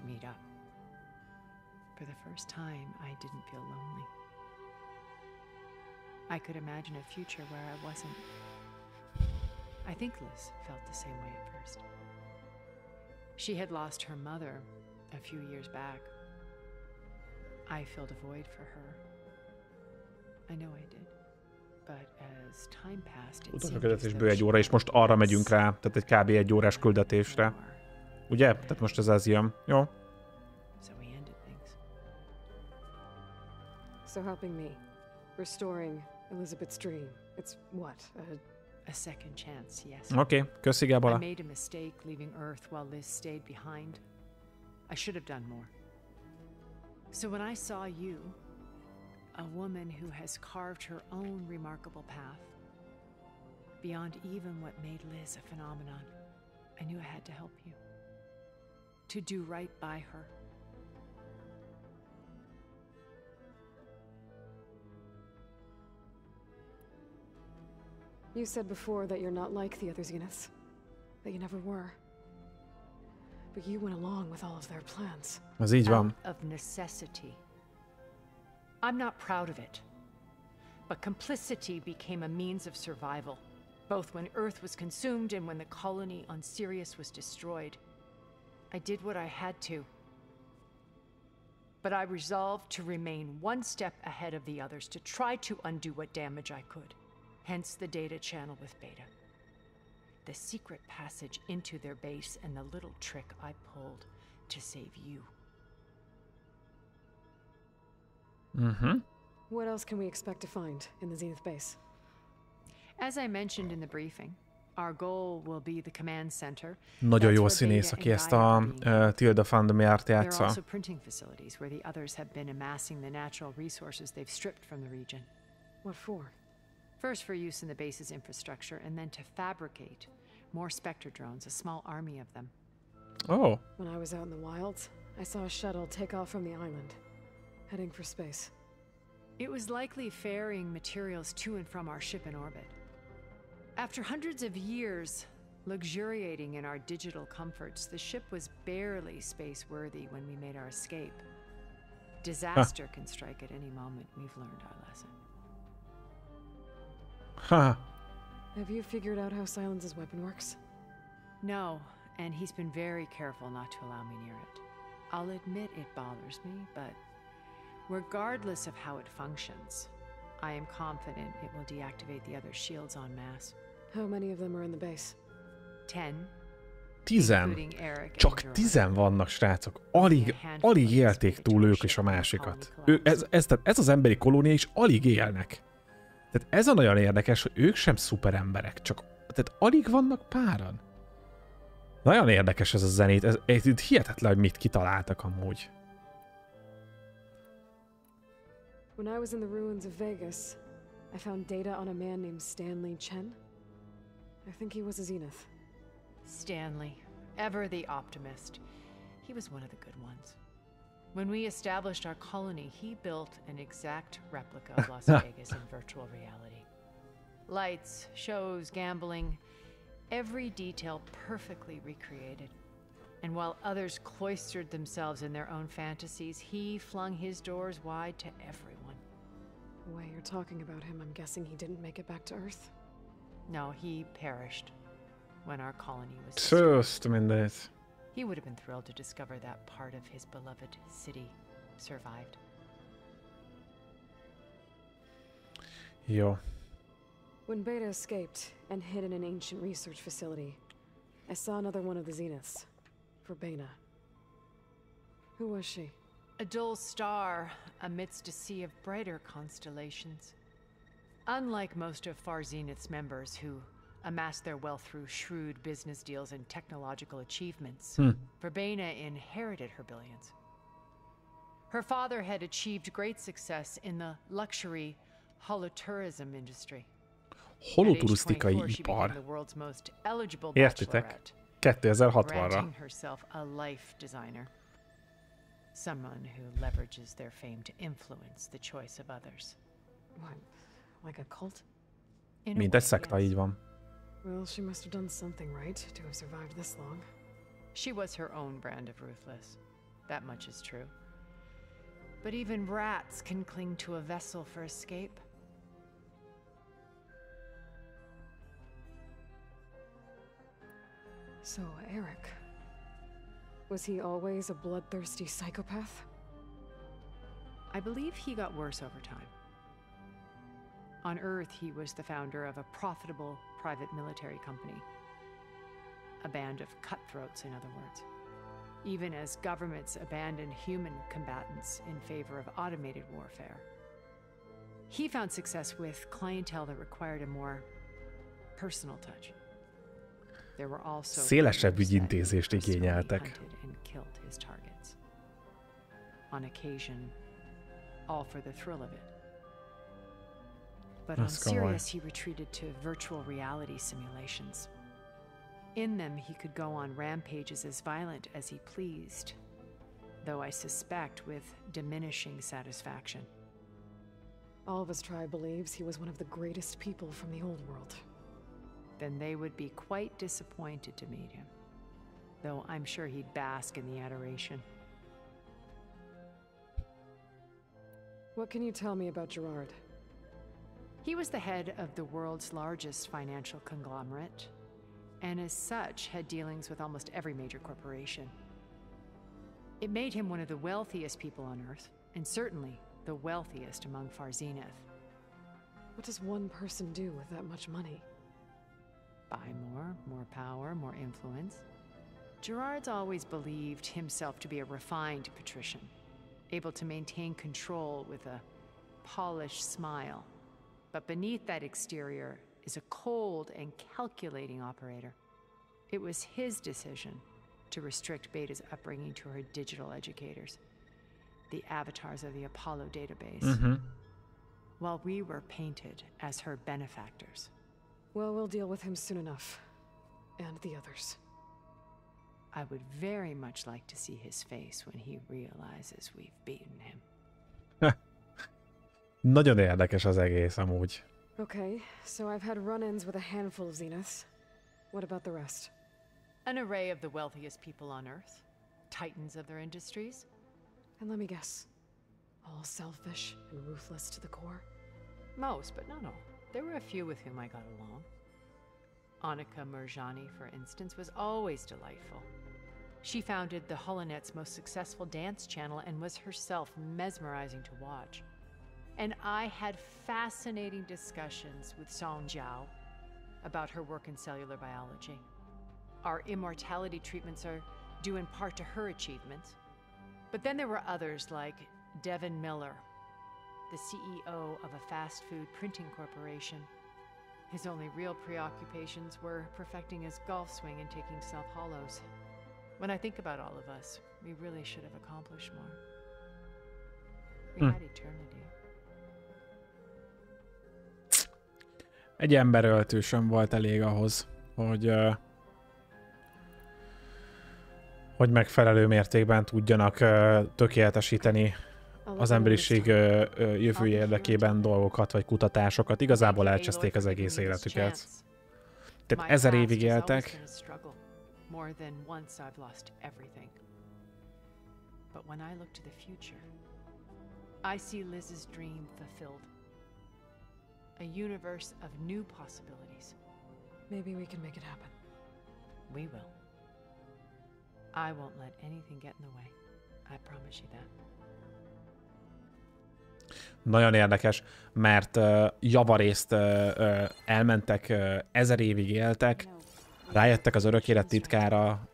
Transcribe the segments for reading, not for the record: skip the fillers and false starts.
to meet up. For the first time, I didn't feel lonely. I could imagine a future where I wasn't. I think Liz felt the same way at first. She had lost her mother a few years back. I filled a void for her. I know I did. But as time passed, it Utolsó küldetésből 1 óra, és most arra megyünk rá, tehát egy kb. 1 órás küldetésre. Ugye? Tehát most ez jön. Jó. So helping me, restoring Elizabeth's dream. It's what? A second chance, yes. Oké, köszi Gábala. I made a mistake leaving Earth while Liz stayed behind. I should have done more. So when I saw you, a woman who has carved her own remarkable path, beyond even what made Liz a phenomenon, I knew I had to help you. To do right by her. You said before that you're not like the other Zeniths. That you never were. But you went along with all of their plans. Ez így van. Out of necessity. I'm not proud of it. But complicity became a means of survival, both when Earth was consumed and when the colony on Sirius was destroyed. I did what I had to. But I resolved to remain one step ahead of the others, to try to undo what damage I could. Hence the data channel with Beta. The secret passage into their base and the little trick I pulled to save you. Mm-hmm. What else can we expect to find in the Zenith base? As I mentioned in the briefing, our goal will be the command center. Nagyon jó színész, aki ezt a Tilda Fandomert There are játsza. also printing facilities where the others have been amassing the natural resources they've stripped from the region. What for? First for use in the base's infrastructure, and then to fabricate more Spectre drones, a small army of them. Oh. When I was out in the wilds, I saw a shuttle take off from the island, heading for space. It was likely ferrying materials to and from our ship in orbit. After hundreds of years luxuriating in our digital comforts, the ship was barely space-worthy when we made our escape. Disaster can strike at any moment. We've learned our lesson. Huh. Have you figured out how Silence's weapon works? No, and he's been very careful not to allow me near it. I'll admit it bothers me, but regardless of how it functions, I am confident it will deactivate the other shields en masse. How many of them are in the base? 10. 10. Csak 10 vannak, srácok. Alig élték túl ők is a másikat. Ez az emberi kolónia is alig élnek. Tehát ez a nagyon érdekes, hogy ők sem szuper emberek, csak tehát alig vannak páran. Nagyon érdekes ez a zenét, ez hihetetlen, hogy mit kitaláltak amúgy. When I was in the ruins of Vegas, I found data on a man named Stanley Chen. I think he was a Zenith. Stanley, ever the optimist. He was one of the good ones. When we established our colony, he built an exact replica of Las Vegas in virtual reality. Lights, shows, gambling, every detail perfectly recreated. And while others cloistered themselves in their own fantasies, he flung his doors wide to everyone. The way you're talking about him, I'm guessing he didn't make it back to Earth? No, he perished when our colony was destroyed. He would have been thrilled to discover that part of his beloved city survived. Yo. When Beta escaped and hid in an ancient research facility, I saw another one of the Zeniths, Verbena. Who was she? A dull star amidst a sea of brighter constellations. Unlike most of Far Zenith's members who amassed their wealth through shrewd business deals and technological achievements, Verbena inherited her billions. Her father had achieved great success in the luxury holotourism industry. Holoturisztikai ipar. Értitek? 2060-ra. Herself a life designer. Someone who leverages their fame to influence the choice of others. What? Like a cult? Mint egy szekta, így van. Well, she must have done something right to have survived this long. She was her own brand of ruthless. That much is true. But even rats can cling to a vessel for escape. So, Eric. Was he always a bloodthirsty psychopath? I believe he got worse over time. On Earth, he was the founder of a profitable private military company. A band of cutthroats, in other words. Even as governments abandoned human combatants in favor of automated warfare. He found success with clientele that required a more personal touch. There were also szélesebb ügyintézést igényeltek. and killed his targets. On occasion, all for the thrill of it. But on Sirius, he retreated to virtual reality simulations. In them, he could go on rampages as violent as he pleased, though I suspect with diminishing satisfaction. All of his tribe believes he was one of the greatest people from the old world. Then they would be quite disappointed to meet him, though I'm sure he'd bask in the adoration. What can you tell me about Gerard? He was the head of the world's largest financial conglomerate, and as such had dealings with almost every major corporation. It made him one of the wealthiest people on Earth, and certainly the wealthiest among Far Zenith. What does one person do with that much money? Buy more power, more influence. Gerard's always believed himself to be a refined patrician, able to maintain control with a polished smile. But beneath that exterior is a cold and calculating operator. It was his decision to restrict Beta's upbringing to her digital educators, the avatars of the Apollo database, while we were painted as her benefactors. Well, we'll deal with him soon enough. And the others. I would very much like to see his face when he realizes we've beaten him. Nagyon érdekes az egész amúgy. Okay, so I've had run-ins with a handful of Zeniths. What about the rest? An array of the wealthiest people on Earth. Titans of their industries. And let me guess. All selfish and ruthless to the core? Most, but not all. There were a few with whom I got along. Annika Merjani, for instance, was always delightful. She founded the Holonet's most successful dance channel and was herself mesmerizing to watch. And I had fascinating discussions with Song Jiao about her work in cellular biology. Our immortality treatments are due in part to her achievements. But then there were others like Devin Miller, the CEO of a fast food printing corporation. His only real preoccupations were perfecting his golf swing and taking self-hollows. When I think about all of us, we really should have accomplished more. We had eternity. Egy emberöltő sem volt elég ahhoz, hogy megfelelő mértékben tudjanak tökéletesíteni az emberiség jövője érdekében dolgokat, vagy kutatásokat. Igazából elcseszték az egész életüket. Tehát 1000 évig éltek. More than once I've lost everything. But when I look to the future, I see Liz's dream fulfilled. A universe of new possibilities. Maybe we can make it happen. We will. I won't let anything get in the way. I promise you that. Nagyon érdekes, mert javarészt elmentek, 1000 évig éltek, rájöttek az örök élet titkára,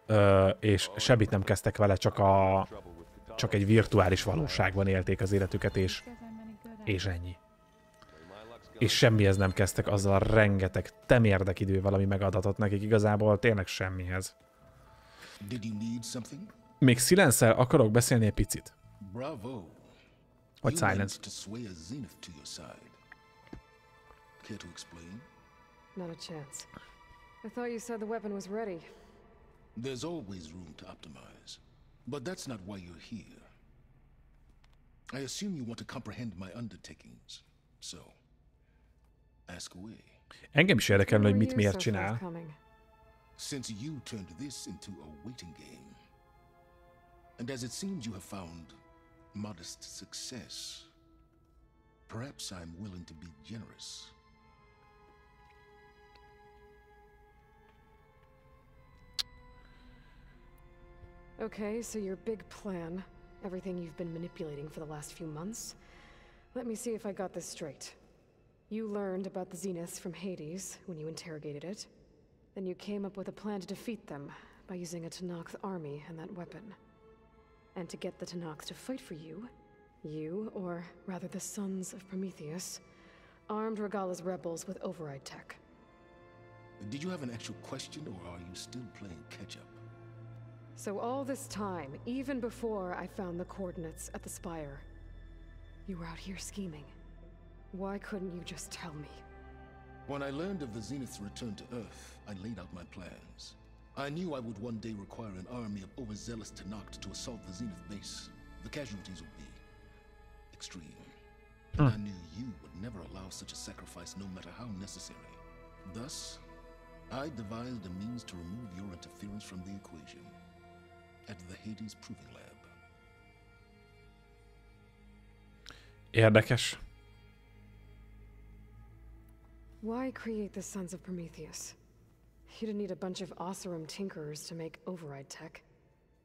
és semmit nem kezdtek vele, csak egy virtuális valóságban élték az életüket, és ennyi. És semmihez nem kezdtek azzal a rengeteg temérdek idővel, ami megadatott nekik, igazából tényleg semmihez. Még Silence-el akarok beszélni egy picit. Vagy Silence. Not a chance. I thought you said the weapon was ready. There's always room to optimize. But that's not why you're here. I assume you want to comprehend my undertakings. So, ask away. Engem is érdekelne, hogy mit miért csinál. Since you turned this into a waiting game, And as it seems you have found modest success, perhaps I'm willing to be generous. Okay, so your big plan, everything you've been manipulating for the last few months. Let me see if I got this straight. You learned about the Zeniths from Hades when you interrogated it. Then you came up with a plan to defeat them by using a Tenakth army and that weapon. And to get the Tenakth to fight for you, or rather the Sons of Prometheus, armed Regalla's rebels with override tech. Did you have an actual question, or are you still playing catch-up? So all this time, even before I found the coordinates at the Spire, you were out here scheming. Why couldn't you just tell me? When I learned of the Zenith's return to Earth, I laid out my plans. I knew I would one day require an army of overzealous Tenakth to assault the Zenith base. The casualties would be extreme. And I knew you would never allow such a sacrifice, no matter how necessary. Thus, I devised a means to remove your interference from the equation at the Hades Proving Lab. Érdekes. Why create the Sons of Prometheus? You didn't need a bunch of Oseram tinkerers to make override tech.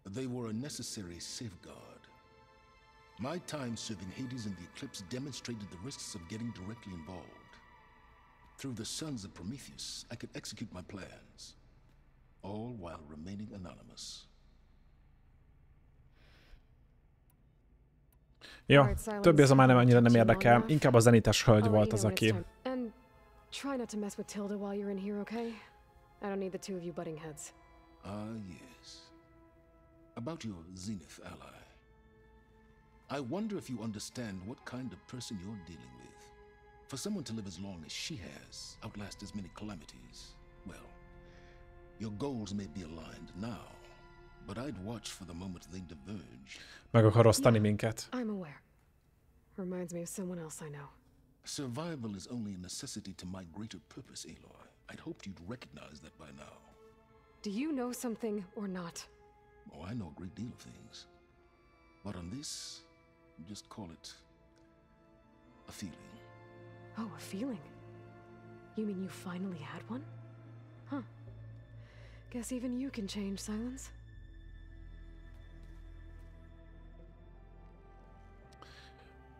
They were a necessary safeguard. My time serving Hades in the Eclipse demonstrated the risks of getting directly involved. Through the Sons of Prometheus, I could execute my plans, all while remaining anonymous. Jó, többi az a már nem annyira nem érdekel, inkább a zenites hölgy volt az, aki... And try not to mess with Tilda while you're in here, okay? I don't need the two of you butting heads. Yes. About your Zenith ally. I wonder if you understand what kind of person you're dealing with. For someone to live as long as she has, outlast as many calamities, well, your goals may be aligned now, but I'd watch for the moment they diverge. Meg akar osztani minket. I'm aware. Reminds me of someone else I know. Survival is only a necessity to my greater purpose, Aloy. I'd hoped you'd recognize that by now. Do you know something or not? Oh, I know a great deal of things. But on this, just call it a feeling. Oh, a feeling? You mean you finally had one? Huh. Guess even you can change, Silence.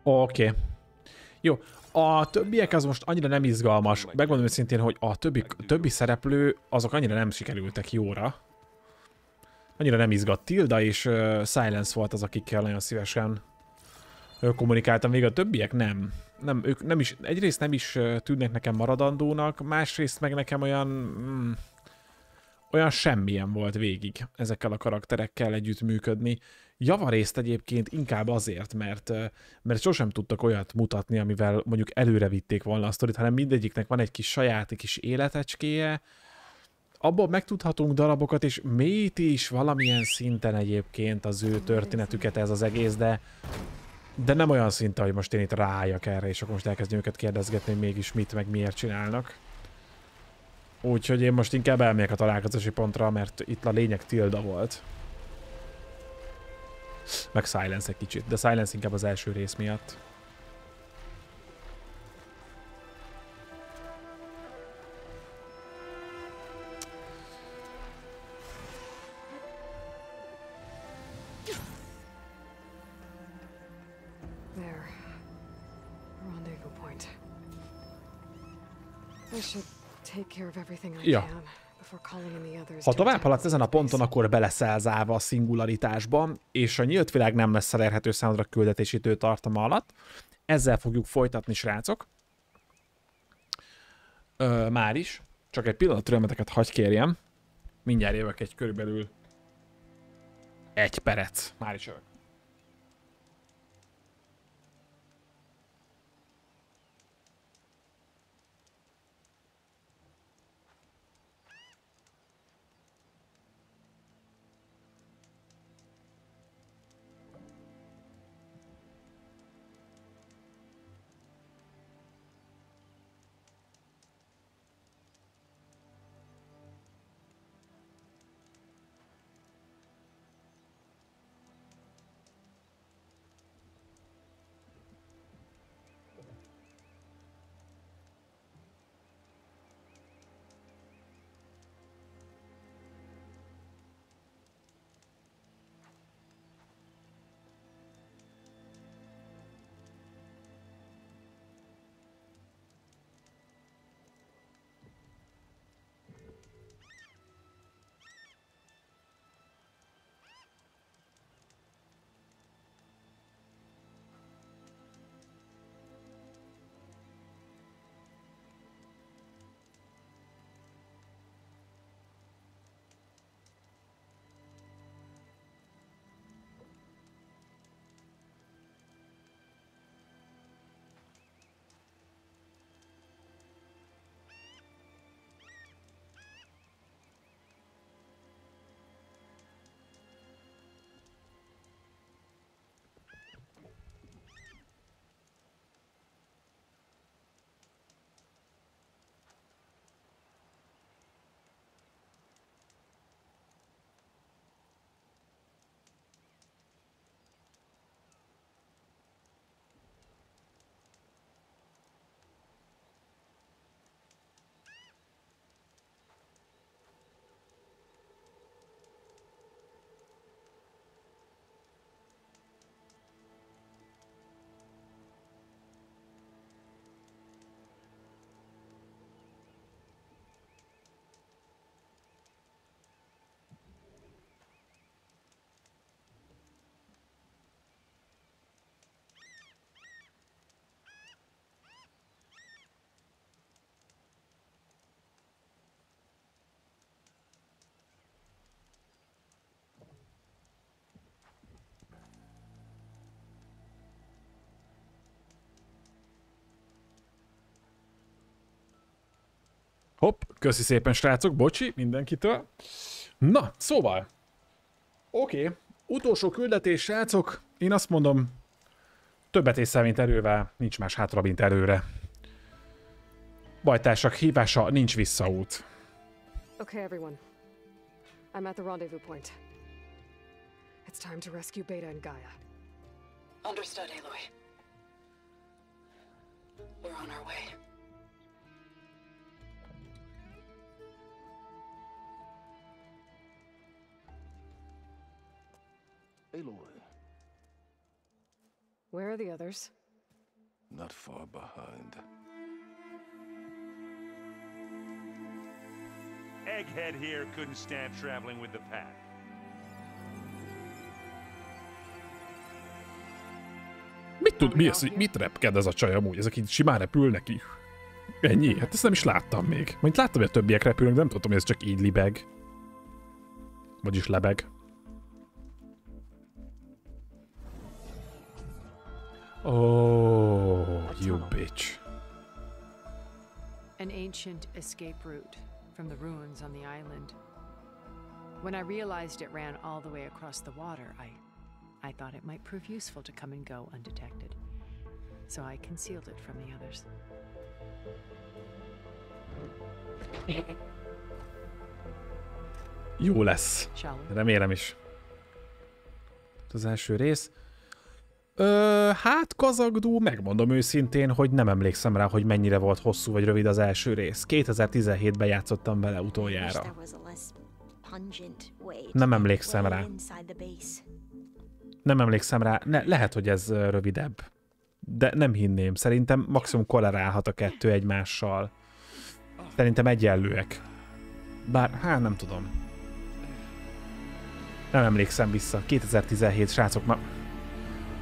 Oké. Jó, a többiek az most annyira nem izgalmas. Megmondom őszintén, hogy a többi szereplő, azok annyira nem sikerültek jóra. Annyira nem izgat. Tilda és Silence volt az, akikkel nagyon szívesen kommunikáltam. Végül a többiek nem. Ők nem is, egyrészt nem is tűnnek nekem maradandónak, másrészt meg nekem olyan semmilyen volt végig ezekkel a karakterekkel együttműködni. Javarészt egyébként inkább azért, mert sosem tudtak olyat mutatni, amivel mondjuk előre vitték volna a sztorit, hanem mindegyiknek van egy kis saját kis életecskéje. Abból megtudhatunk darabokat, és mélyíti is valamilyen szinten egyébként az ő történetüket ez az egész, de nem olyan szinten, hogy most én itt ráálljak erre, és akkor most elkezdjem őket kérdezgetni, hogy mégis mit, meg miért csinálnak. Úgyhogy én most inkább elmegyek a találkozási pontra, mert itt a lényeg Tilda volt. Meg Silence egy kicsit, de Silence inkább az első rész miatt. There. Rendezvous point. I should take care of everything I can. Ha tovább haladsz ezen a ponton, akkor beleszel zárva a szingularitásba, és a nyílt világ nem lesz elérhető számodra küldetési időtartama alatt. Ezzel fogjuk folytatni, srácok. Már is. Csak egy pillanat türelmeteket hagy kérjem. Mindjárt jövök egy körülbelül 1 perc. Már is jövök. Hopp, köszi szépen srácok, bocsi mindenkitől. Na, szóval. Oké, utolsó küldetés srácok. Én azt mondom, többet észre, mint erővel, nincs más hátra, mint előre. Bajtársak hívása, nincs visszaút. Okay, everyone. I'm at the rendezvous point. It's time to rescue Beta and Gaia. Understood, Aloy. We're on our way. Aloy, Where are the others? not far behind. Egghead here couldn't stand traveling with the pack. Mit tud, mi ez, mit repked ez a csaj amúgy? Ezek így simán repül neki. Ennyi? Hát ezt nem is láttam még. Majd láttam, hogy a többiek repülnek, de nem tudtam, hogy ez csak így libeg. Vagyis lebeg. Oh, you bitch. An ancient escape route from the ruins on the island. When I realized it ran all the way across the water, I thought it might prove useful to come and go undetected. So I concealed it from the others. Jó lesz. Remélem is. Az első rész. Hát kazagdú, megmondom őszintén, hogy nem emlékszem rá, hogy mennyire volt hosszú vagy rövid az első rész. 2017-ben játszottam vele utoljára. Nem emlékszem rá. Nem emlékszem rá. Lehet, hogy ez rövidebb. De nem hinném. Szerintem maximum korrelálhat a kettő egymással. Szerintem egyenlőek. Bár, hát nem tudom. Nem emlékszem vissza. 2017, srácok, ma...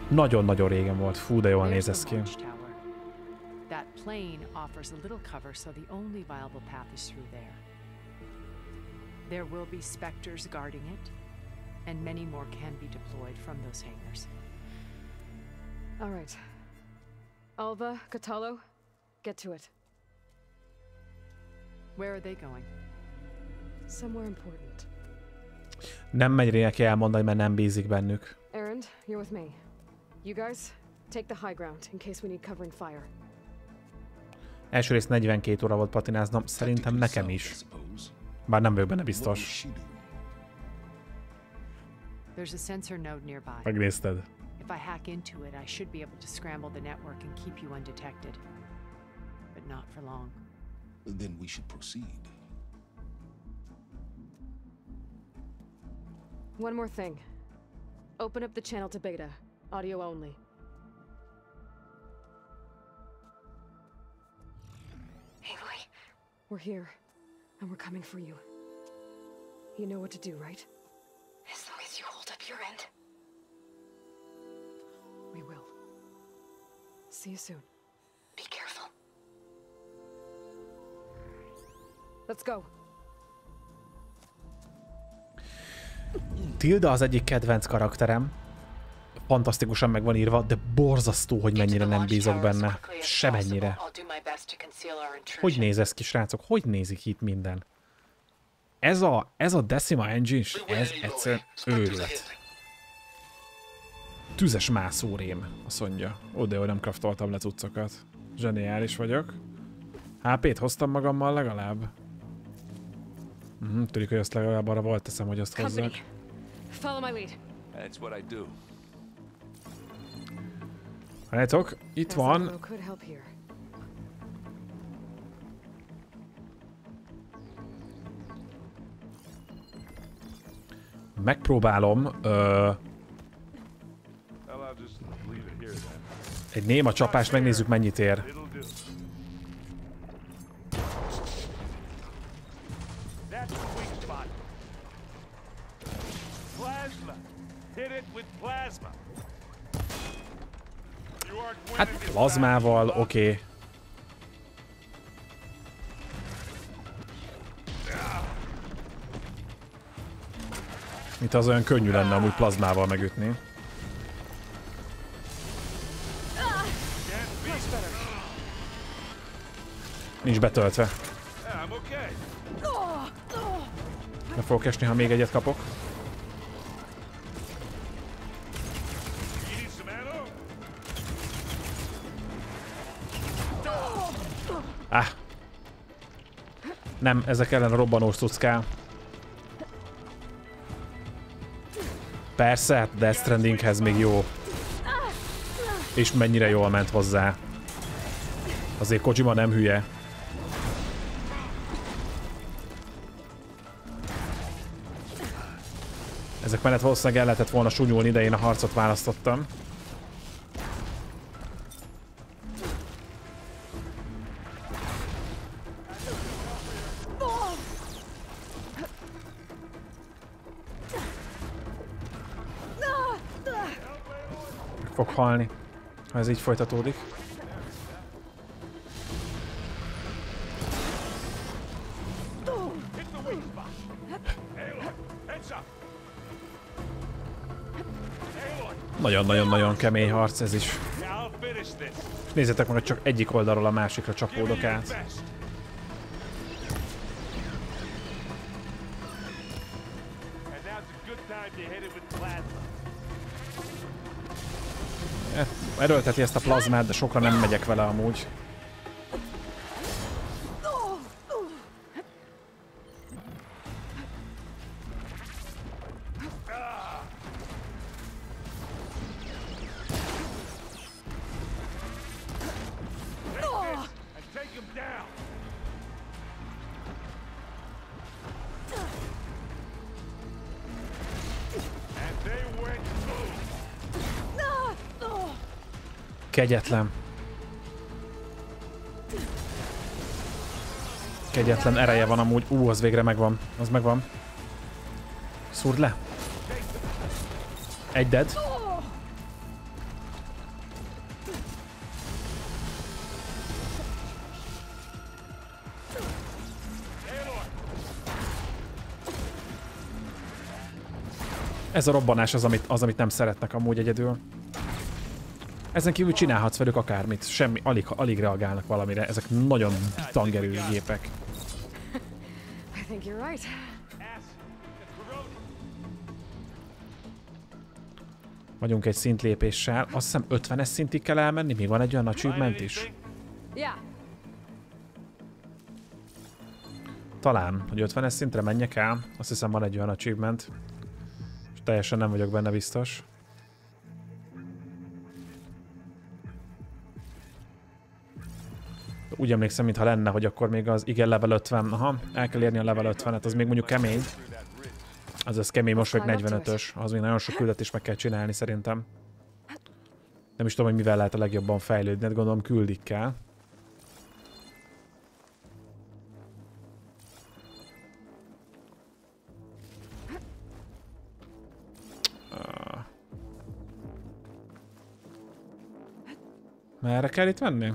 Nagyon-nagyon régen volt. Fú, de jól néz ez ki. That plane offers a little cover, so the only viable path is through there. There will be specters guarding it, and many more can be deployed from those hangars. All right. Alva, Catalo, get to it. Where are they going? Somewhere important. Nem megy neki elmondani, mert nem bízik bennük. Erend, you're with me. You guys, take the high ground in case we need covering fire. Első rész 42 óra volt patináznom, szerintem nekem is. Bár nem vagyok benne biztos. There's a sensor node nearby. Megnézted. If I hack into it, I should be able to scramble the network and keep you undetected. But not for long. Then we should proceed. One more thing. Open up the channel to Beta. Audio only. Aloy, We're here, and we're coming for you. You know what to do, right? as long as you hold up your end. We will. See you soon. Be careful. Let's go. Tilda az egyik kedvenc karakterem. Fantasztikusan meg van írva, de borzasztó, hogy mennyire nem bízok benne. Semennyire. Hogy néz ez ki, srácok? Hogy nézik itt minden? Ez a Decima Engine, ez egyszerűen őrület. Tüzes mászórém, azt mondja. Ó, de hogy nem kraftoltam le cuccokat. Zseniális vagyok. HP-t hoztam magammal legalább. Tudjuk, hogy azt legalább arra volt teszem, hogy azt hozzak. Follow my lead. That's what I do. Látok, itt van. Could help here. Megpróbálom egy néma csapást, megnézzük mennyit ér. Hát plazmával, oké. Mint az olyan könnyű lenne amúgy plazmával megütni. Nincs betöltve. Ne fogok esni, ha még egyet kapok. Nem, ezek ellen a robbanós cucc kell. Persze, hát Death Strandinghez még jó. És mennyire jól ment hozzá. Azért Kojima nem hülye. Ezek mellett valószínűleg el lehetett volna sunyulni, de én a harcot választottam. Fog halni, ha ez így folytatódik. Nagyon-nagyon-nagyon kemény harc ez is. És nézzétek meg, hogy csak egyik oldalról a másikra csapódok át. Erőlteti ezt a plazmát, de sokra nem megyek vele amúgy. Kegyetlen. Kegyetlen ereje van amúgy. Az végre megvan. Az megvan. Szúrd le. Egy dead. Ez a robbanás az, amit nem szeretnek amúgy egyedül. Ezen kívül csinálhatsz velük akármit, semmi, alig reagálnak valamire, ezek nagyon tangerő gépek. Vagyunk egy szintlépéssel, azt hiszem 50-es szintig kell elmenni, még van egy olyan achievement is. Talán, hogy 50-es szintre menjek el, azt hiszem van egy olyan achievement. És teljesen nem vagyok benne biztos. Úgy emlékszem, mintha lenne, hogy akkor még az igen level 50. Aha, el kell érni a level 50-et, az még mondjuk kemény. Az kemény, most vagy 45-ös. Az még nagyon sok küldetést meg kell csinálni szerintem. Nem is tudom, hogy mivel lehet a legjobban fejlődni, hát gondolom küldik kell. Merre kell itt menni?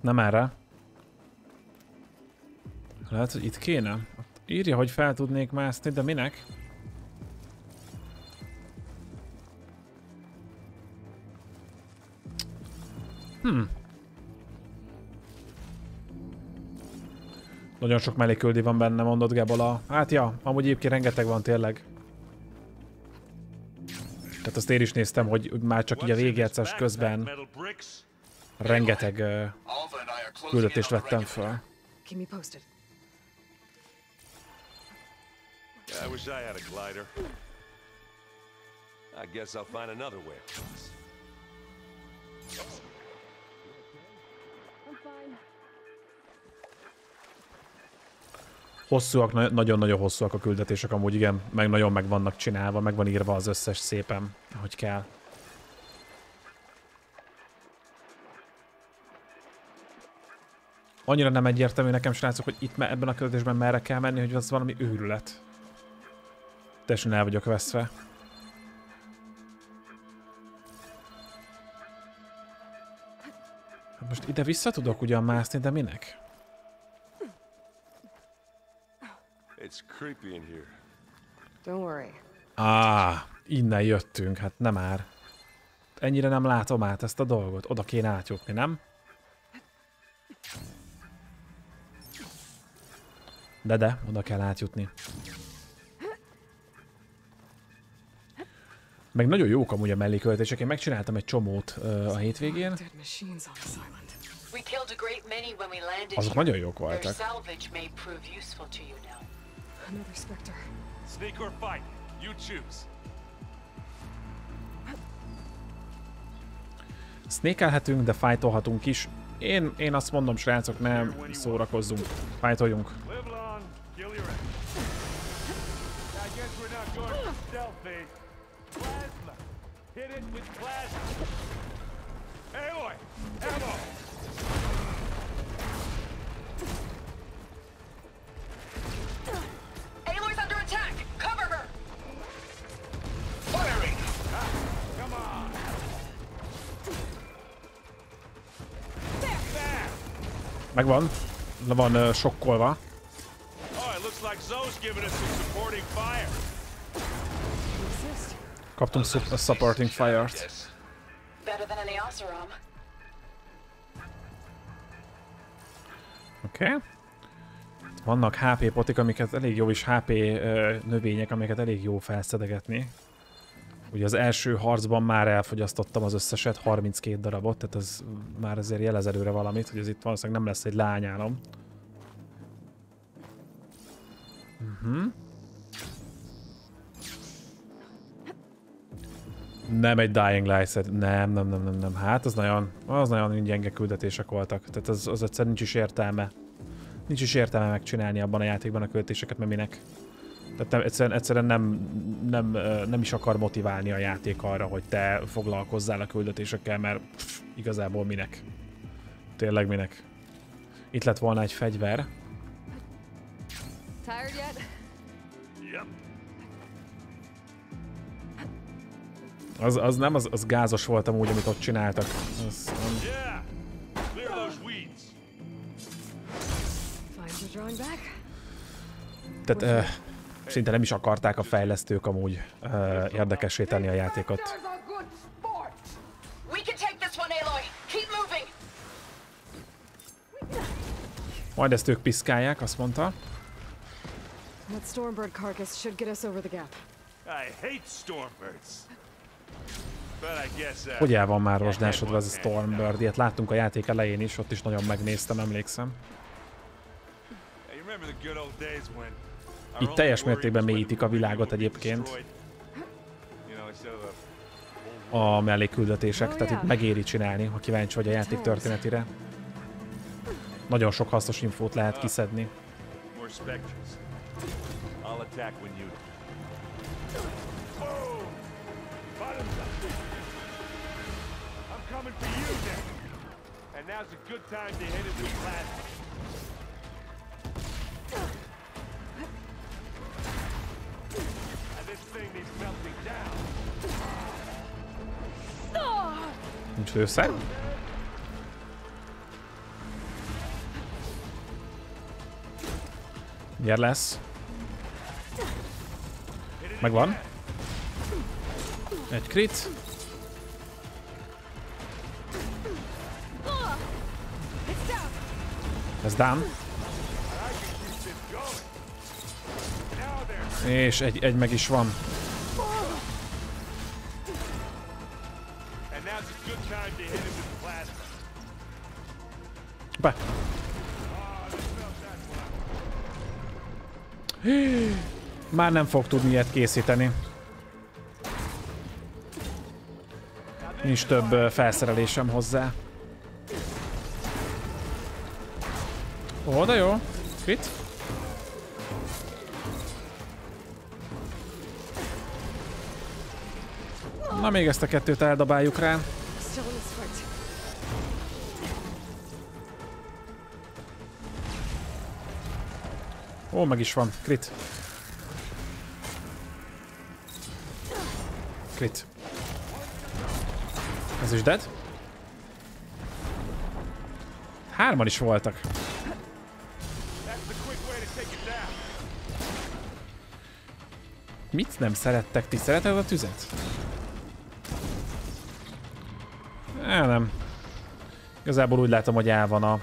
Nem erre. Lehet, hogy itt kéne. Írja, hogy fel tudnék mászni, de minek? Nagyon sok melléküldi van benne, mondott Gebola. Hát ja, amúgy egyébként rengeteg van tényleg. Tehát azt én is néztem, hogy már csak így a végigjátszás közben rengeteg küldetést vettem fel. I wish I had a glider. I guess I'll find another way across. Hosszúak, nagyon-nagyon hosszúak a küldetések amúgy, igen, meg nagyon meg vannak csinálva, meg van írva az összes szépen, ahogy kell. Annyira nem egyértelmű nekem, srácok, hogy itt ebben a küldetésben merre kell menni, hogy az valami őrület. Teljesen el vagyok veszve. Most ide vissza tudok ugyan mászni, de minek? It's creepy in here. Innen jöttünk, hát nem már. Ennyire nem látom át ezt a dolgot. Oda kéne átjutni, nem? De, oda kell átjutni. Meg nagyon jók amúgy a melléköltések. Én megcsináltam egy csomót a hétvégén. Azok nagyon jók voltak. Snékelhetünk, de fightolhatunk is. Én azt mondom, srácok, nem szórakozzunk. Fightolljunk. Aloy's under attack! Cover her! Firing! Come on! Megvan. Le van sokkolva. Kaptunk supporting fire-t. Oké. Vannak HP potik, amiket elég jó, és HP növények, amiket elég jó felszedegetni. Ugye az első harcban már elfogyasztottam az összeset, 32 darabot, tehát ez már azért jelez előre valamit, hogy ez itt valószínűleg nem lesz egy lányálom. Nem egy Dying Light, nem. Hát az nagyon gyenge küldetések voltak. Tehát az egyszer nincs is értelme. Nincs is értelme megcsinálni abban a játékban a küldetéseket, mert minek. Tehát egyszerűen nem is akar motiválni a játék arra, hogy te foglalkozzál a küldetésekkel, mert igazából minek. Tényleg minek. Itt lett volna egy fegyver. Az gázos volt amúgy, amit ott csináltak. Tehát szinte nem is akarták a fejlesztők amúgy érdekessé tenni a játékot. Majd ezt ők piszkálják, azt mondta. Hogy el van már rozsdásodva ez a Stormbird? Ilyet láttunk a játék elején is, ott is nagyon megnéztem, emlékszem. Itt teljes mértékben mélyítik a világot egyébként. A mellékküldetések, tehát itt megéri csinálni, ha kíváncsi vagy a játék történetére. Nagyon sok hasznos infót lehet kiszedni. Nincs lőszer. Mindjárt lesz. Megvan. Egy crit. Ez down. És egy meg is van. Be. Már nem fog tudni ilyet készíteni. Nincs több felszerelésem hozzá. Ó, de jó. Crit. Na, még ezt a kettőt eldobáljuk rá. Ó, meg is van. Crit. Crit. Ez is dead. Hárman is voltak. Mit nem szerettek? Ti szereted a tüzet? Nem. Igazából úgy látom, hogy el van a...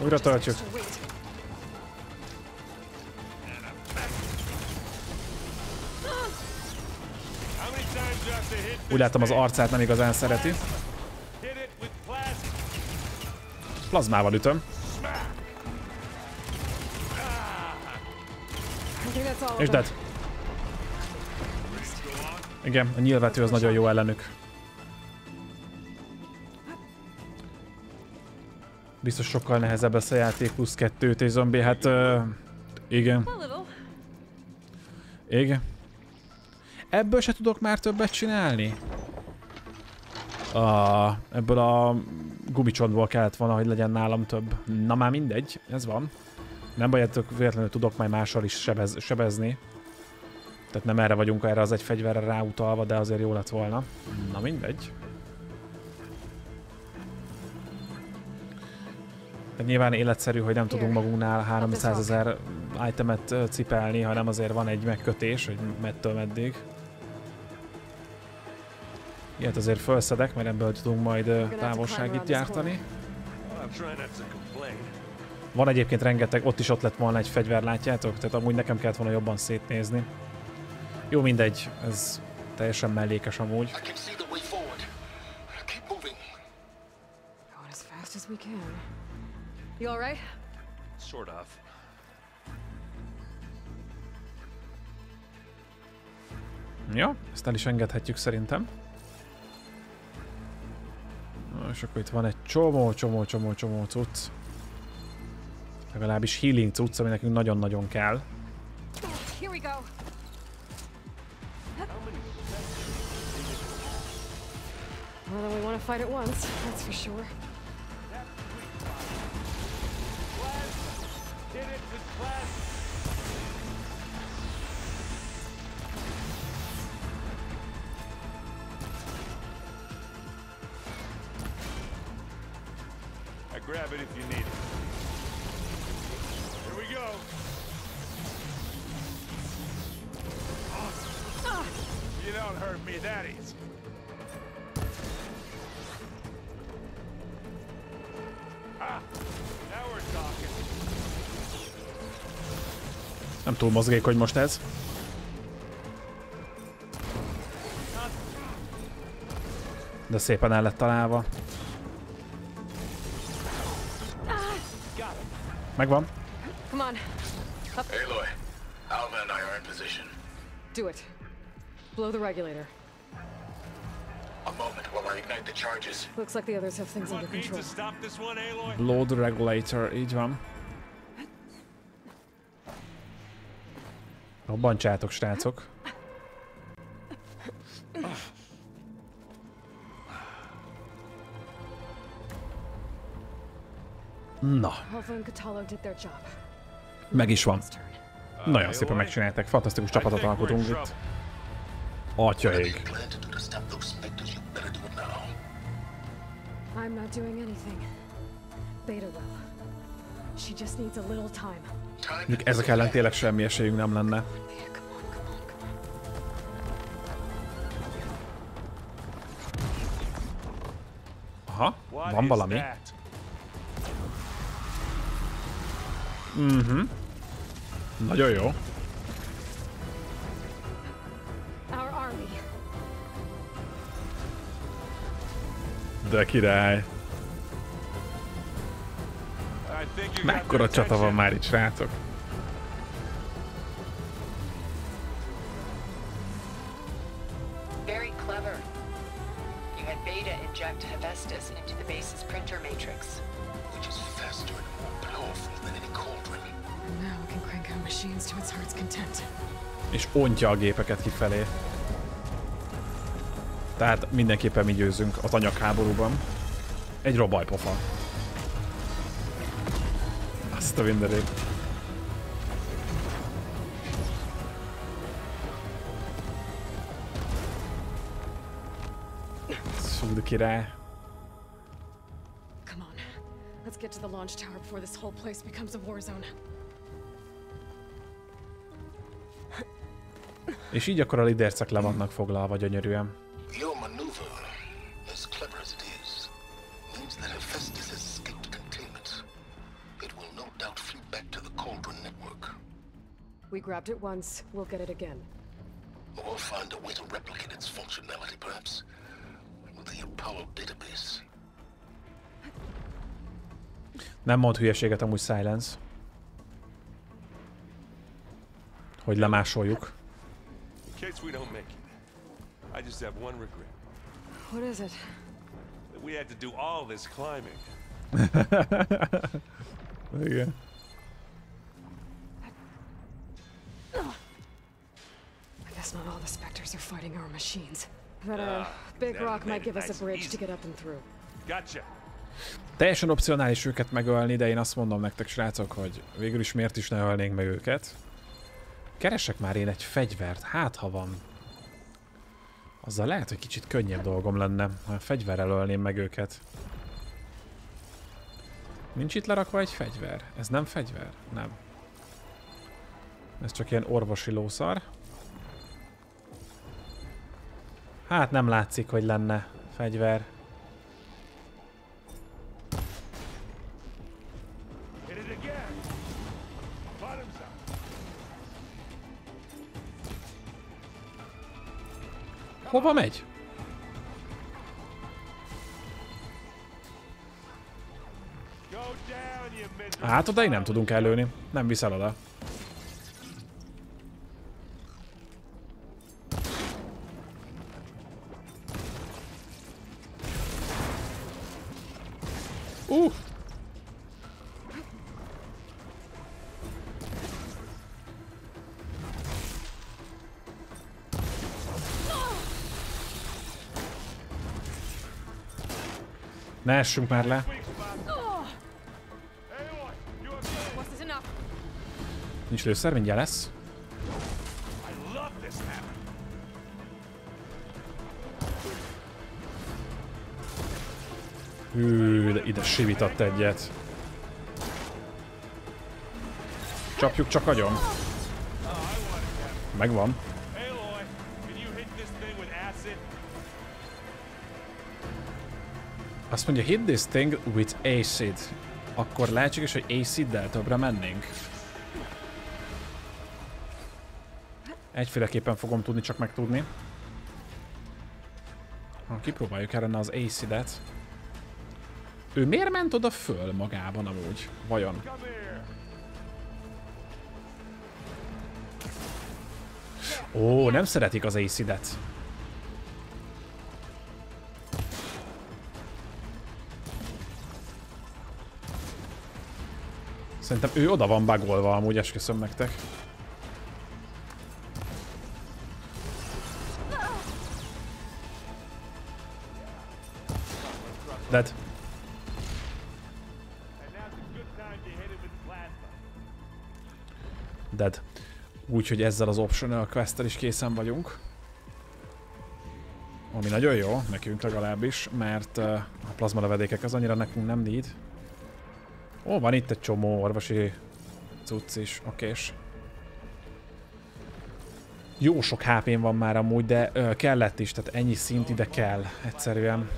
Újra töltjük. Úgy látom, az arcát nem igazán szereti. Plazmával ütöm. És dead. Igen, a nyilvető az nagyon jó ellenük. Biztos sokkal nehezebb lesz a játék plusz 2 és zombi, hát igen. Igen. Ebből se tudok már többet csinálni? Ebből a gumicsontból kellett volna, hogy legyen nálam több. Na már mindegy, ez van. Nem baj, véletlenül tudok majd mással is sebezni. Tehát nem erre vagyunk, erre az egy fegyverre ráutalva, de azért jó lett volna. Na mindegy. De nyilván életszerű, hogy nem tudunk magunknál 300 000 itemet cipelni, hanem azért van egy megkötés, hogy mettől meddig. Ilyet azért felszedek, mert ebből tudunk majd távolságit gyártani. Van egyébként rengeteg, ott lett volna egy fegyver, látjátok? Tehát amúgy nekem kellett volna jobban szétnézni. Jó, mindegy, ez teljesen mellékes amúgy. You all right? Sort of. Ja, ezt el is engedhetjük szerintem. Na, és akkor itt van egy csomó cucc. Legalábbis healing cucc, ami nekünk nagyon-nagyon kell. Here we go. Well, we want to fight at once, that's for sure. Grab it if you need it. Here we go. You don't hurt me that easy. Now we're talking. Nem túl mozgékony most ez. De szépen el lett találva. Megvan. Come on. Up. Aloy, Alma and I are in position. Do it. Blow the regulator. A moment while I ignite the charges. Looks like the others have things under Want me control. to stop this one, Aloy? Blow the regulator, így van. Robbantsátok, srácok. Na. Meg is van. Nagyon szépen megcsinálták. Fantasztikus csapatot alkotunk itt. Atyaég. I'm not doing anything. Beta will. She just needs a little time. Ezek ellen tényleg semmi esélyünk nem lenne. Aha, van valami. Nagyon jó. De király. Mekkora csata van már itt, srácok. Very clever. You had Beta inject Fedezz into the base's printer matrix, which is faster and more powerful than any cauldron. Now we can crank out machines to its heart's content. És ontja a gépeket kifelé. Tehát mindenképpen mi győzünk az anyagháborúban. Egy robajpofa. Azt a mindenét. Tud király. Come on. Let's get to the launch tower before this whole place becomes a war zone. És így akkor a lidercek le vannak foglalva gyönyörűen. Your maneuver, as clever as it is, means that Hephaestus has escaped containment. It will no doubt flee back to the Cauldron network. We grabbed it once, we'll get it again. Or find a way to replicate its functionality, perhaps, with the Apollo database. Nem mond hülyeséget amúgy Silence. Hogy lemásoljuk. In case we don't make it, I just have one regret. What is it? That we had to do all this climbing. Igen. I guess not all the specters are fighting our machines. But big rock might give us a bridge to get up and through. Gotcha. Teljesen opcionális őket megölni, de én azt mondom nektek, srácok, hogy végül is miért is ne ölnénk meg őket. Keresek már én egy fegyvert, hát ha van. Azzal lehet, hogy kicsit könnyebb dolgom lenne, ha a fegyverrel ölném meg őket. Nincs itt lerakva egy fegyver? Ez nem fegyver? Nem. Ez csak ilyen orvosi lószar. Hát nem látszik, hogy lenne fegyver. Hova megy? Hát odaig nem tudunk előni. Nem viszel oda. Ne essünk már le. Nincs lőszer, mindjárt lesz. Hű, de ide sivított egyet. Csapjuk csak agyon. Megvan. Azt mondja, hit this thing with acid. Akkor lehetséges, hogy aciddel többre mennénk. Egyféleképpen fogom tudni csak megtudni. Ha kipróbáljuk ellene az acidet. Ő miért ment oda föl magában amúgy? Vajon? Ó, nem szeretik az acidet. Szerintem ő oda van bugolva, amúgy esküszöm nektek. Dead. Dead. Úgyhogy ezzel az optional quest-tel is készen vagyunk. Ami nagyon jó, nekünk legalábbis, mert a plazmalövedékek az annyira nekünk nem need. Ó, van itt egy csomó orvosi cucc is, okés. Jó sok HP-n van már amúgy, de kellett is, tehát ennyi szint ide kell, egyszerűen.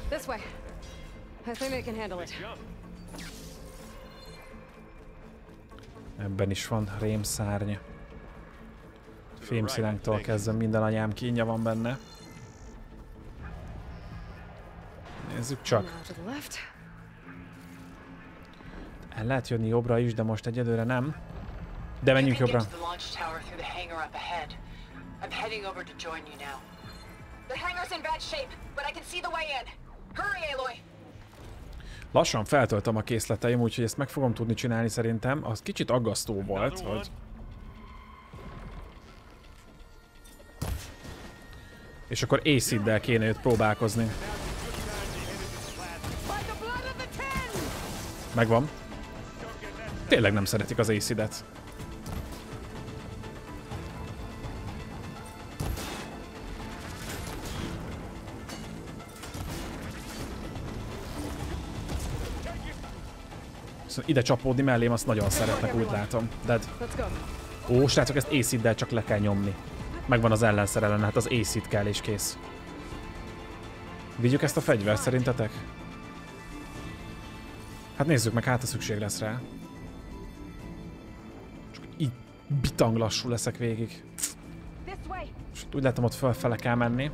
Ebben is van rémszárny. Fémszilánktól kezdve minden anyám kínja van benne. Nézzük csak. El lehet jönni jobbra is, de most egyelőre nem. De menjünk jobbra. Lassan feltöltöm a készleteim, úgyhogy ezt meg fogom tudni csinálni szerintem. Az kicsit aggasztó volt, hogy... És akkor aciddel kéne őt próbálkozni. Megvan. Tényleg nem szeretik az acidet. Szóval ide csapódni mellém, azt nagyon szeretnek, úgy látom. Dead. Ó, srácok, ezt acid-del csak le kell nyomni. Megvan az ellenszer ellen, hát az acid kell és kész. Vigyük ezt a fegyvert szerintetek? Hát nézzük meg, hát a szükség lesz rá. Csak így bitang lassú leszek végig. És úgy látom, ott fölfele kell menni.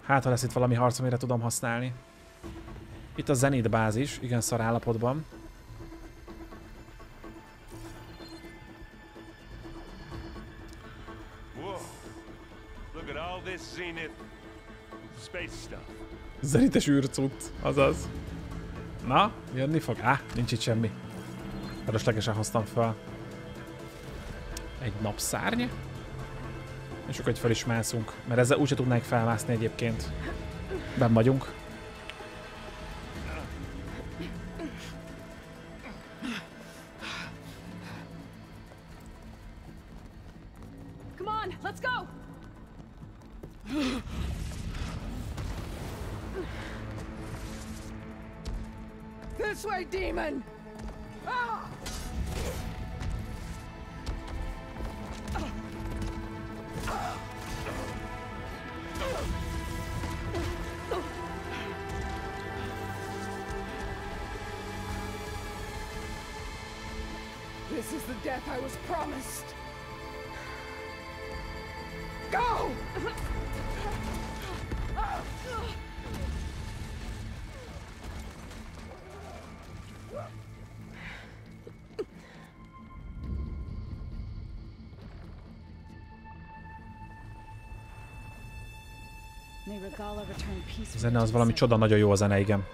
Hát, ha lesz itt valami harc, amire tudom használni. Itt a zenit bázis, igen szar állapotban. Zenites űrcucc, azaz. Na, jönni fog? Nincs itt semmi. Feleslegesen hoztam fel. Egy napszárny. És akkor fel is mászunk, mert ezzel úgyse tudnánk felmászni egyébként. Benn vagyunk. Come on, let's go. This way, demon! This is the death I was promised. Go! A zene az valami csoda, nagyon jó a zene, igen.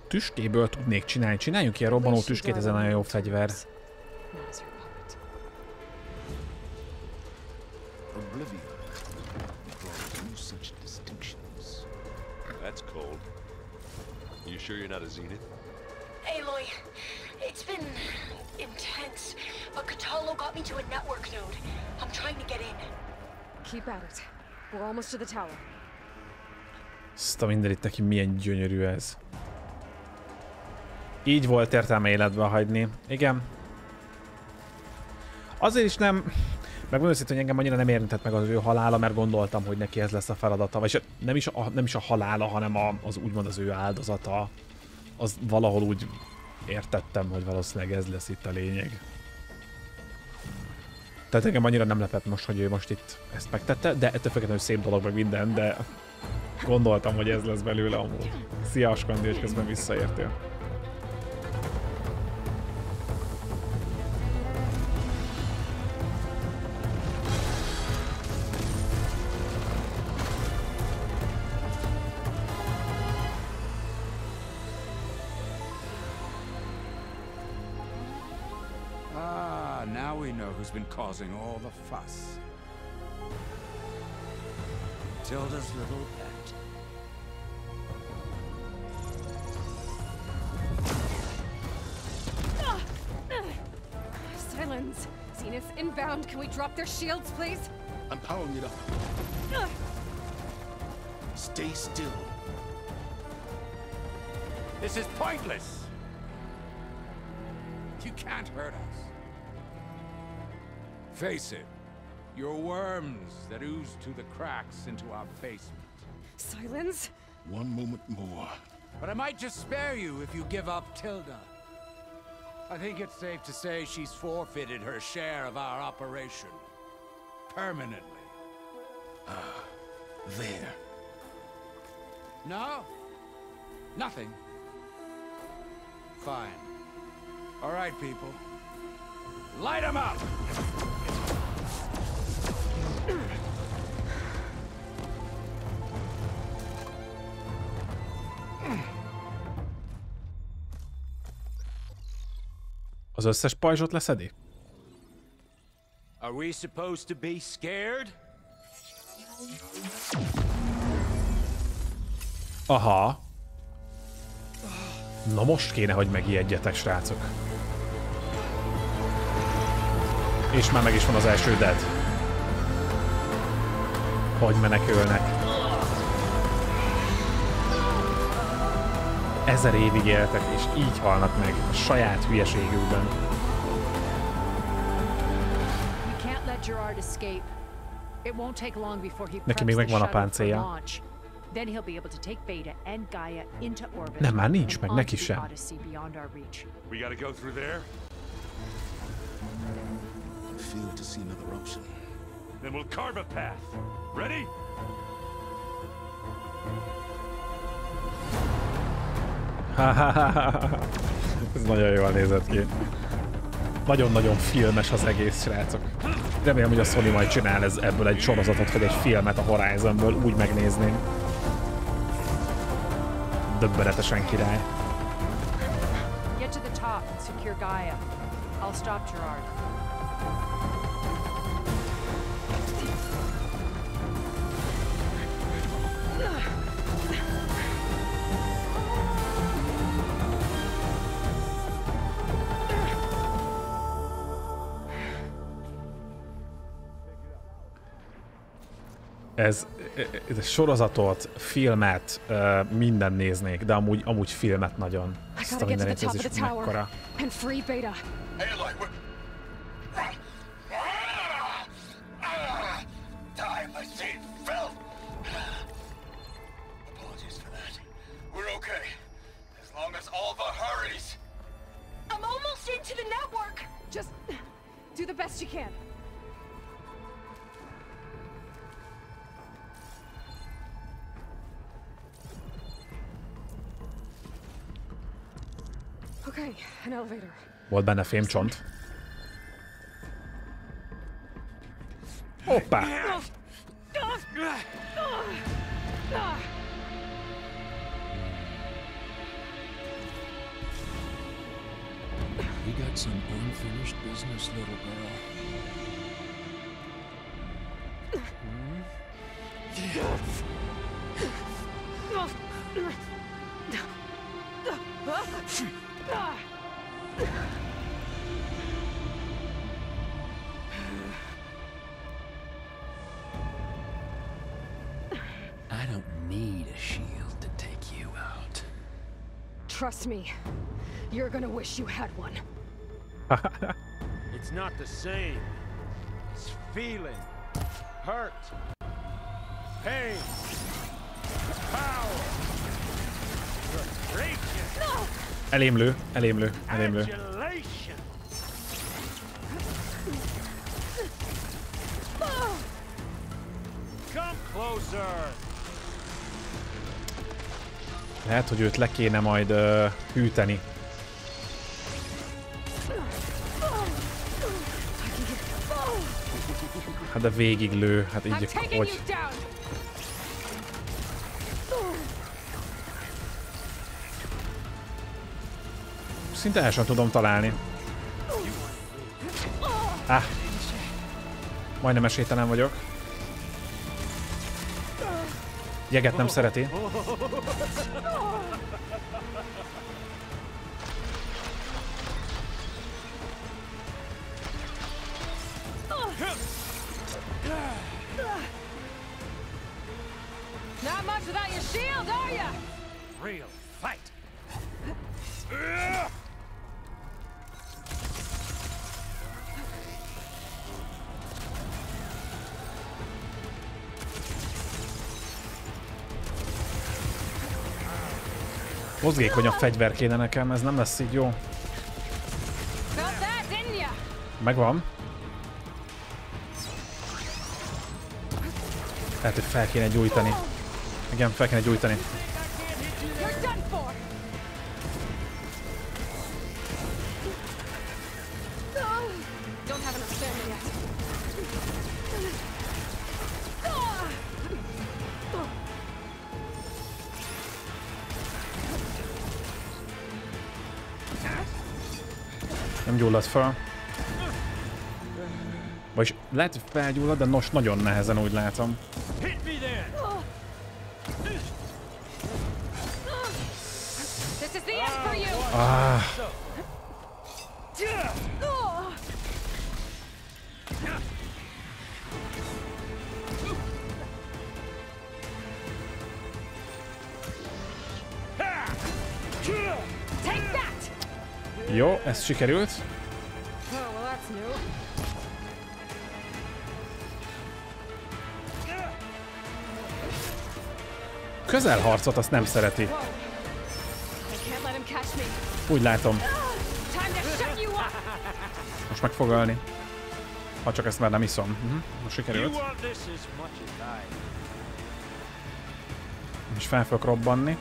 Tüskéből tudnék csinálni. Csináljunk ilyen robbanó tüskét, ez egy nagyon jó fegyver. That's cold. You sure you're not a zenith? Aloy, it's been intense, but Katalo got me to a network node. I'm trying to get in. Keep at it. We're almost to the tower. Azt a mindenit neki milyen gyönyörű ez. Így volt értelme életbe hagyni. Igen. Azért is nem... Megmondom őszintén, hogy engem annyira nem érintett meg az ő halála, mert gondoltam, hogy neki ez lesz a feladata. Vagy nem is a halála, hanem az úgymond az ő áldozata. Az valahol úgy értettem, hogy valószínűleg ez lesz itt a lényeg. Tehát engem annyira nem lepett most, hogy ő most itt ezt megtette, de ettől függetlenül szép dolog meg minden, de gondoltam, hogy ez lesz belőle amúgy. Szia Askandi, hogy közben visszaértél. Who's been causing all the fuss? Tilda's little pet. Silence! Zenith inbound. Can we drop their shields, please? I'm powering it up. Stay still. This is pointless. You can't hurt us. Face it, you're worms that ooze to the cracks into our basement. Silence? One moment more. But I might just spare you if you give up Tilda. I think it's safe to say she's forfeited her share of our operation. Permanently. There. No? Nothing? Fine. All right, people. Light 'em up! Az összes pajzsot leszedi? Are we supposed to be scared? Aha. Na most kéne, hogy megijedjetek, srácok. És már meg is van az első dead. Hogy menekülnek. 1000 évig éltek, és így halnak meg a saját hülyeségükben. Neki még megvan a páncélja. Nem, már nincs meg, neki sem. Then we'll carve a path. Ready? Ez nagyon jól nézett ki. Nagyon-nagyon filmes az egész, srácok. Remélem, hogy a Sony majd csinál ebből egy sorozatot, vagy egy filmet a Horizonből, úgy megnézném. Döbbenetesen király. Get to the top and secure Gaia. I'll stop Gerard. Ez sorozatot, filmet, minden néznék, de amúgy filmet nagyon. Azt a mindenit, ez is mekkora. I'm almost into the network. Just do the best you can. Okay, an elevator. Volt benne fémcsont. Hoppá! You got some unfinished business, little girl. I don't need a shield to take you out. Trust me, you're gonna wish you had one. It's not the same. It's feeling, hurt, pain, power, frustration. Elémlő. Adulation. Come closer. Lehet, hogy őt le kéne majd hűteni. Hát de végig lő, hát így hogy... Szinte el sem tudom találni. Majdnem esélytelen vagyok. Jeget nem szereti. Not much without your shield, are ya? Real fight. Mozgékonyabb fegyver kéne nekem, ez nem lesz így jó. Megvan. Lehet, hogy fel kéne gyújtani. Igen, fel kéne gyújtani. Nem gyullad fel. Vagyis lehet, hogy felgyullad, de nos, nagyon nehezen, úgy látom. Ah. Jó, ez sikerült. Közelharcot azt nem szereti. Úgy látom. Most meg fog ölni. Ha csak ezt már nem iszom. Most sikerült. És fel fogok robbanni.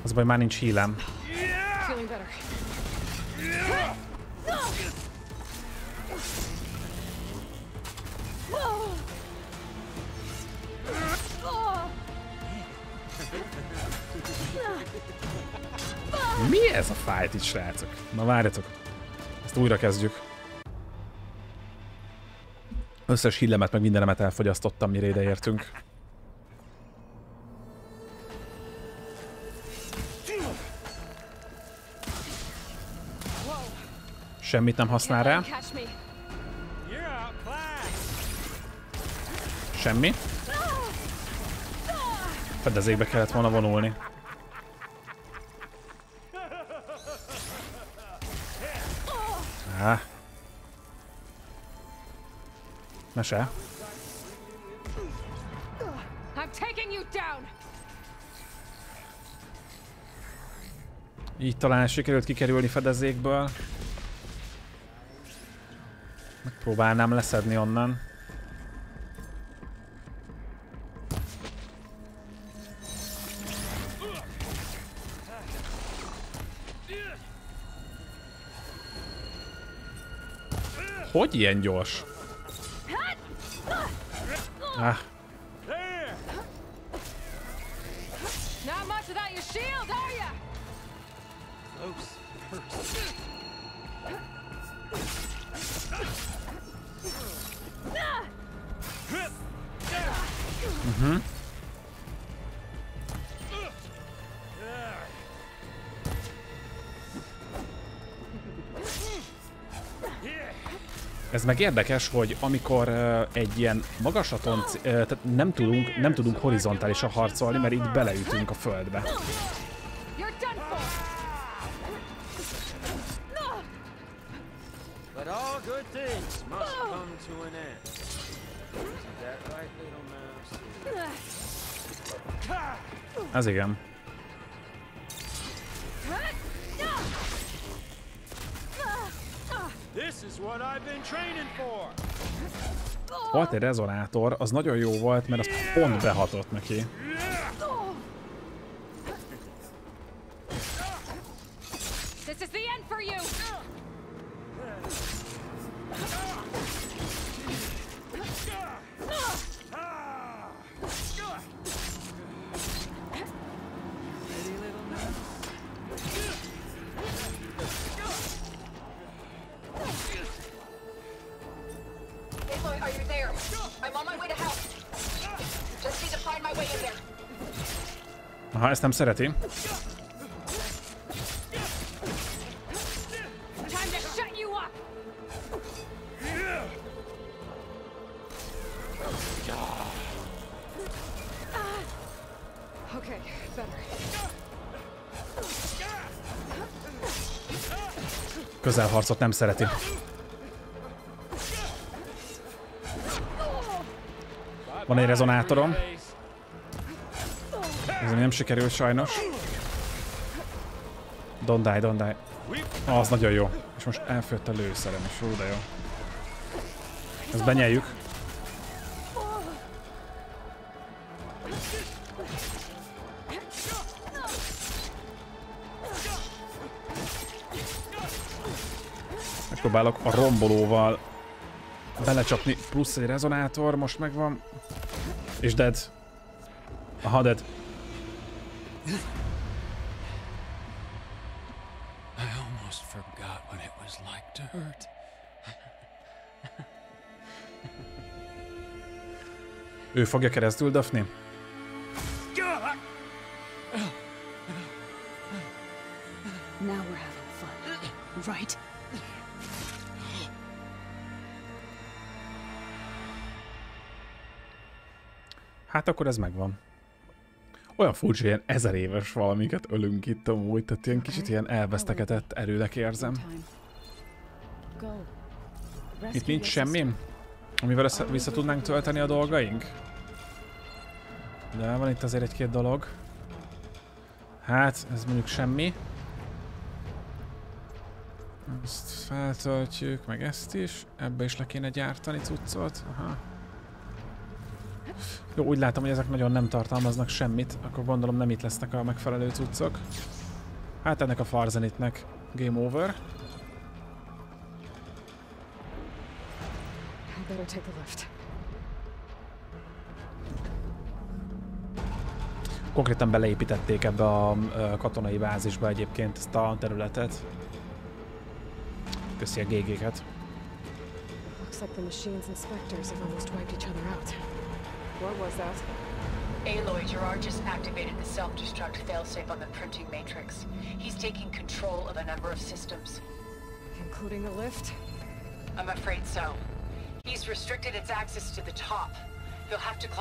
Az baj, már nincs hílem. Mi ez a fight itt, srácok? Na várjatok. Ezt újra kezdjük. Összes hílemet meg mindenemet elfogyasztottam, mire ide értünk. Semmit nem használ rá. Semmi. Fedezékbe kellett volna vonulni. Mese. Így talán sikerült kikerülni fedezékből. Megpróbálnám leszedni onnan. Hogy ilyen gyors? Ah. Ez meg érdekes, hogy amikor egy ilyen magaslaton, tehát nem tudunk horizontálisan harcolni, mert itt beleütünk a földbe. Ez igen. Volt egy rezonátor, az nagyon jó volt, mert az pont behatott neki. Aha, ezt nem szereti. Közelharcot nem szereti. Van egy rezonátorom. Ez nem sikerült sajnos. Don't die, don't die. Az nagyon jó. És most elfőtt a lőszerem is. Hú, de jó. Ezt benyeljük. Megpróbálok a rombolóval belecsapni. Plusz egy rezonátor. Most megvan. És dead. Aha, dead. Ő fogja keresztül döfni? Now we're having fun, right? Hát akkor ez megvan. Olyan furcsa, ilyen 1000 éves valamiket ölünk itt amúgy, tehát ilyen kicsit ilyen elvesztegetett erőnek érzem. Itt nincs semmi, amivel vissza tudnánk tölteni a dolgaink? De van itt azért egy-két dolog. Hát, ez mondjuk semmi. Ezt feltöltjük, meg ezt is. Ebbe is le kéne gyártani cuccot. Aha. Jó, úgy látom, hogy ezek nagyon nem tartalmaznak semmit, akkor gondolom nem itt lesznek a megfelelő cuccok. Hát ennek a farzenitnek game over. Konkrétan beleépítették ebbe a katonai bázisba egyébként ezt a területet. Köszi a GG-ket. Looks like the machines and specters have almost wiped each other out. What was that? Aloy, Gerard just activated the self-destruct failsafe on the printing matrix. He's taking control of a number of systems. Including the lift? I'm afraid so. He's restricted its access to the top. You'll have to climb